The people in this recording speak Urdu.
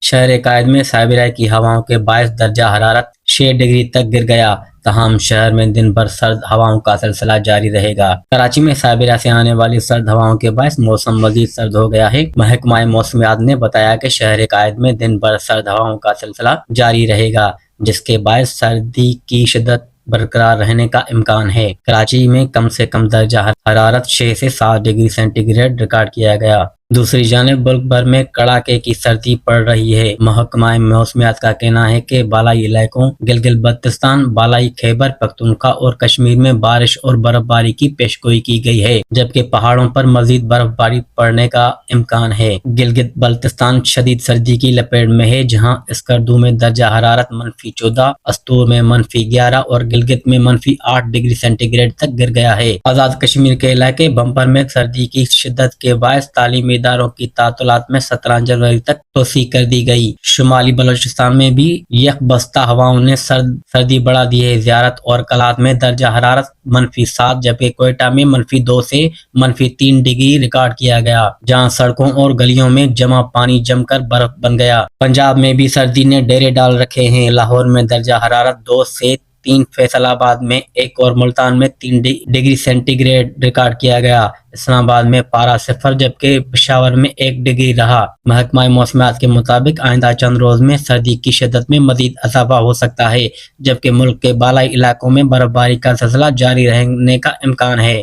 شہر قائد میں سابرہ کی ہواؤں کے باعث درجہ حرارت 6 ڈگری تک گر گیا، تاہم شہر میں دن بھر سرد ہواؤں کا سلسلہ جاری رہے گا۔ کراچی میں سابرہ سے آنے والی سرد ہواؤں کے باعث موسم مزید سرد ہو گیا ہے۔ محکمہ موسمیات نے بتایا کہ شہر قائد میں دن بھر سرد ہواؤں کا سلسلہ جاری رہے گا، جس کے باعث سردی کی شدت برقرار رہنے کا امکان ہے۔ کراچی میں کم سے کم درجہ حرارت 6 سے 7 ڈگری سینٹی گریڈ ریکارڈ کیا گیا۔ دوسری جانب ملک بھر میں کڑاکے کی سردی پڑ رہی ہے۔ محکمہ موسمیات کا کہنا ہے کہ بالائی علاقوں گلگت بلتستان، بالائی خیبر پختونخوا اور کشمیر میں بارش اور برف باری کی پیشگوئی کی گئی ہے، جبکہ پہاڑوں پر مزید برف باری پڑنے کا امکان ہے۔ گلگت بلتستان شدید سردی کی لپیٹ میں ہے، جہاں اسکردو میں درجہ حرارت -14، استور میں -11 اور گلگت میں -8 ڈگری سینٹی گریڈ تک گر گیا ہے۔ آزاد کشمیر کے علاقے بمپر میں سردی کی شدت کے باعث تعلیمی اداروں کی تعطیلات میں 17 جنوری تک توسیع کر دی گئی۔ شمالی بلوچستان میں بھی یک بستہ ہواؤں نے سردی بڑھا دی ہے۔ زیارت اور کلات میں درجہ حرارت -7، جبکہ کوئٹہ میں -2 سے -3 ڈگری ریکارڈ کیا گیا، جہاں سڑکوں اور گلیوں میں جمع پانی جم کر برف بن گیا۔ پنجاب میں بھی سردی نے ڈیرے ڈال رکھے ہیں۔ لاہور میں درجہ حرارت 2 سے 3، فیصل آباد میں 1 اور ملتان میں 3 ڈگری سینٹی گریڈ ریکارڈ کیا گیا۔ اسلام آباد میں پارہ 0، جبکہ پشاور میں 1 ڈگری رہا۔ محکمہ موسمیات کے مطابق آئندہ چند روز میں سردی کی شدت میں مزید اضافہ ہو سکتا ہے، جبکہ ملک کے بالائی علاقوں میں برف باری کا سلسلہ جاری رہنے کا امکان ہے۔